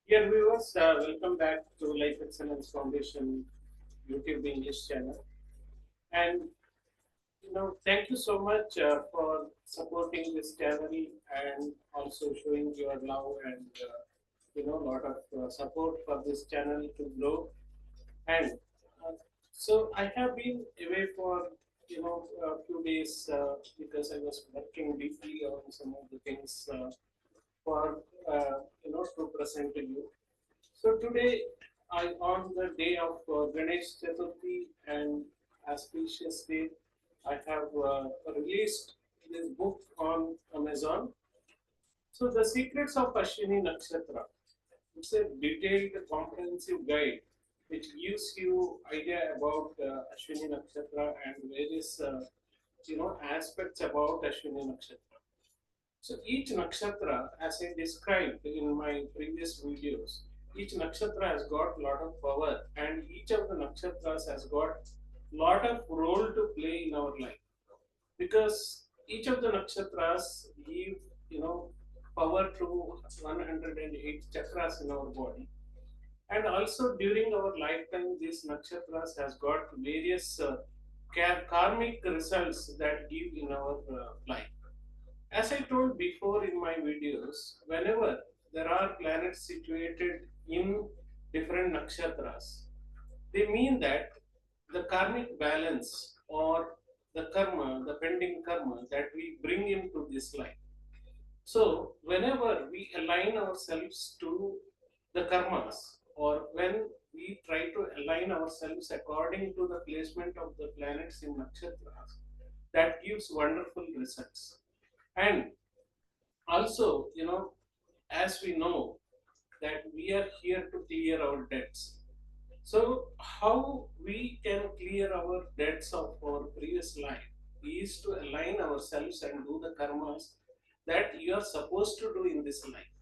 Dear viewers, welcome back to Life Excellence Foundation YouTube English channel. And thank you so much for supporting this channel and also showing your love and lot of support for this channel to grow. And so I have been away for a few days because I was working deeply on some of the things for to present to you. So today, on the day of Ganesh Chaturthi and auspicious day, I have released this book on Amazon. So the secrets of Ashwini Nakshatra. It's a detailed, comprehensive guide which gives you idea about Ashwini Nakshatra and various aspects about Ashwini Nakshatra. So each nakshatra, as I described in my previous videos, each nakshatra has got a lot of power, and each of the nakshatras has got lot of role to play in our life, because each of the nakshatras give power to 108 chakras in our body, and also during our lifetime, these nakshatras has got various karmic results that give in our life. As I told before in my videos, whenever there are planets situated in different nakshatras, they mean that the karmic balance or the karma, the pending karma that we bring into this life. So, whenever we align ourselves to the karmas, or when we try to align ourselves according to the placement of the planets in nakshatras, that gives wonderful results. And also, as we know that we are here to clear our debts. So, how we can clear our debts of our previous life is to align ourselves and do the karmas that you are supposed to do in this life.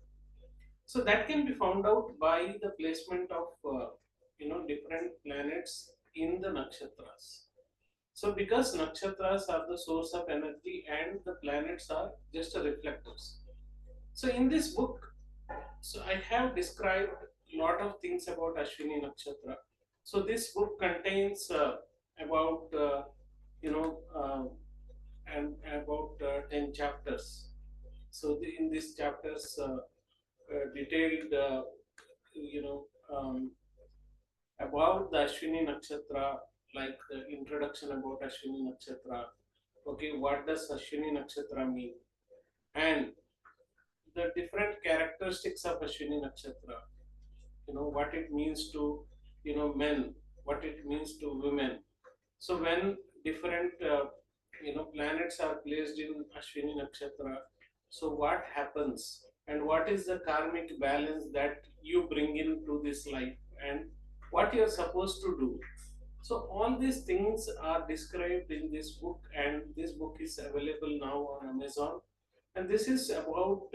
So that can be found out by the placement of different planets in the nakshatras. So because nakshatras are the source of energy and the planets are just reflectors. So in this book, so I have described a lot of things about Ashwini Nakshatra. So this book contains about you know and about 10 chapters. So in these chapters, detailed you know about the Ashwini Nakshatra, like the introduction about Ashwini Nakshatra. Okay, what does Ashwini Nakshatra mean? And the different characteristics of Ashwini Nakshatra. What it means to men, what it means to women. So when different planets are placed in Ashwini Nakshatra, so what happens and what is the karmic balance that you bring into this life and what you are supposed to do. So all these things are described in this book, and this book is available now on Amazon. And this is about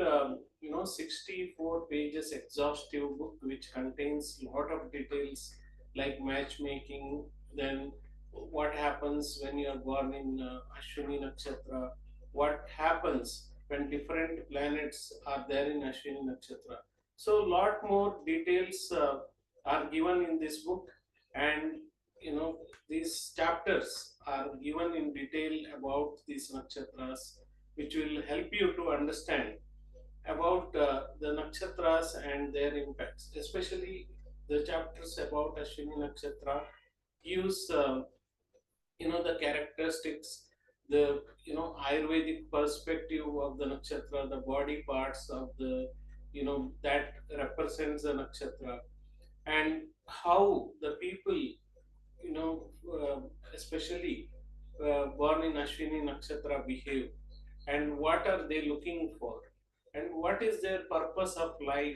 64 pages exhaustive book which contains lot of details like matchmaking, then what happens when you are born in Ashwini Nakshatra, what happens when different planets are there in Ashwini Nakshatra. So lot more details are given in this book, and these chapters are given in detail about these nakshatras, which will help you to understand about the nakshatras and their impacts, especially the chapters about Ashwini Nakshatra gives the characteristics, the Ayurvedic perspective of the nakshatra, the body parts of the that represents the nakshatra, and how the people you know especially born in Ashwini Nakshatra behave, and what are they looking for, and what is their purpose of life.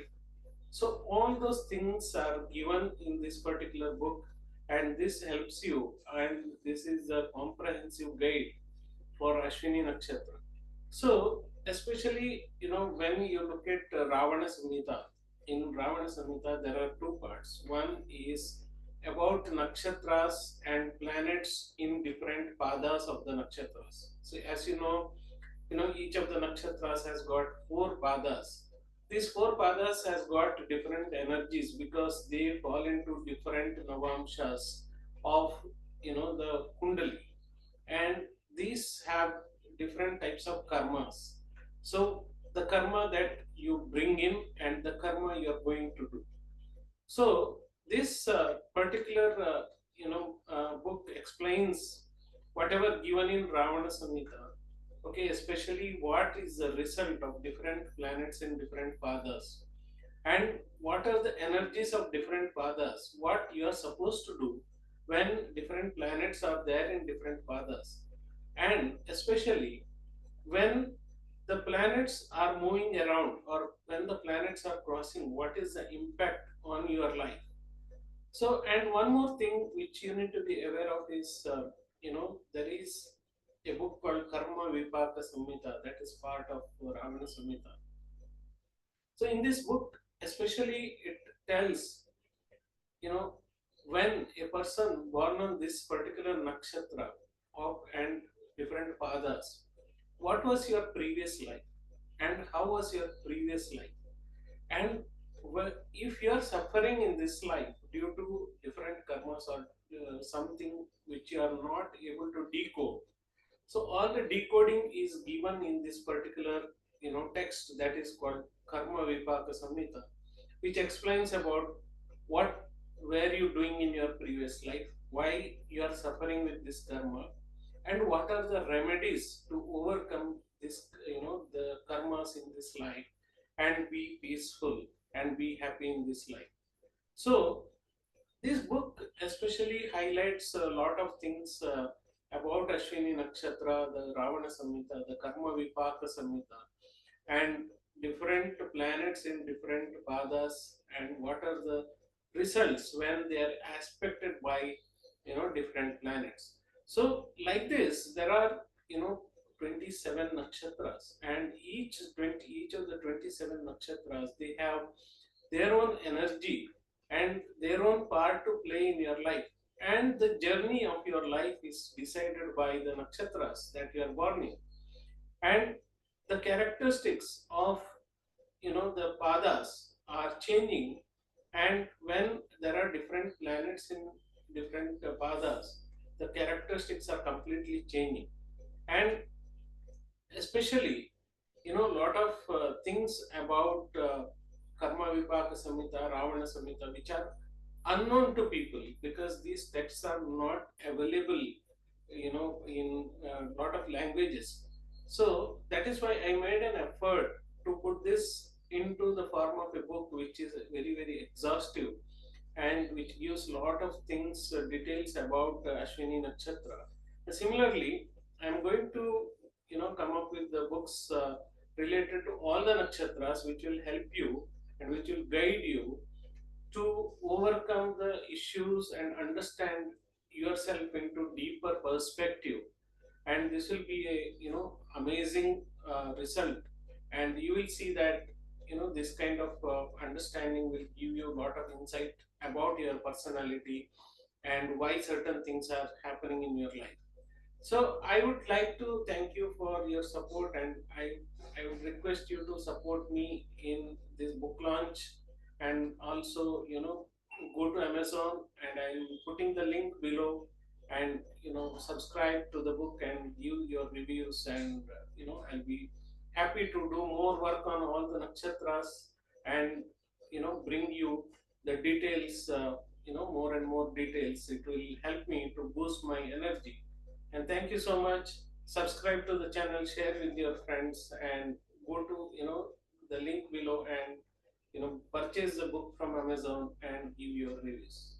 So all those things are given in this particular book, and this helps you, and this is a comprehensive guide for Ashwini Nakshatra. So especially when you look at Ravana Samhita, in Ravana Samhita there are two parts. One is about nakshatras and planets in different padas of the nakshatras. So as you know each of the nakshatras has got four padas. these four padas has got different energies because they fall into different navamshas of the kundali, and these have different types of karmas. So the karma that you bring in and the karma you are going to do. So this particular book explains whatever given in Ravana Samhita. Okay, especially what is the result of different planets in different padas, and what are the energies of different padas, what you are supposed to do when different planets are there in different padas, and especially when the planets are moving around or when the planets are crossing, what is the impact on your life. So, and one more thing which you need to be aware of is, there is a book called Karma Vipaka Samhita that is part of Ravana Samhita. So, in this book, especially, it tells, when a person born on this particular nakshatra of and different padas, what was your previous life and how was your previous life, and if you are suffering in this life due to different karmas or something which you are not able to decode, so all the decoding is given in this particular text that is called Karma Vipaka Samhita, which explains about what were you doing in your previous life, why you are suffering with this karma, and what are the remedies to overcome this, the karmas in this life, and be peaceful and be happy in this life. So this book especially highlights a lot of things about Ashwini Nakshatra, the Ravana Samhita, the Karma Vipaka Samhita, and different planets in different padas, and what are the results when they are aspected by different planets. So like this, there are 27 nakshatras, and each of the 27 nakshatras, they have their own energy and their own part to play in your life, and the journey of your life is decided by the nakshatras that you are born in, and the characteristics of the padas are changing, and when there are different planets in different padas, the characteristics are completely changing, and especially a lot of things about Karma Vipaka Samhita, Ravana Samhita, which are unknown to people because these texts are not available in a lot of languages. So that is why I made an effort to put this into the form of a book which is very very exhaustive and which gives a lot of things, details about Ashwini Nakshatra. Similarly, I am going to come up with the books related to all the nakshatras, which will help you and which will guide you to overcome the issues and understand yourself into deeper perspective, and this will be a amazing result, and you will see that this kind of understanding will give you a lot of insight about your personality and why certain things are happening in your life. So I would like to thank you for your support, and I would request you to support me in this book launch, and also go to Amazon, and I'm putting the link below, and subscribe to the book and give your reviews, and I'll be happy to do more work on all the nakshatras, and bring you the details, more and more details. It will help me to boost my energy, and thank you so much. Subscribe to the channel, share with your friends, and go to the link below, and purchase the book from Amazon and give your reviews.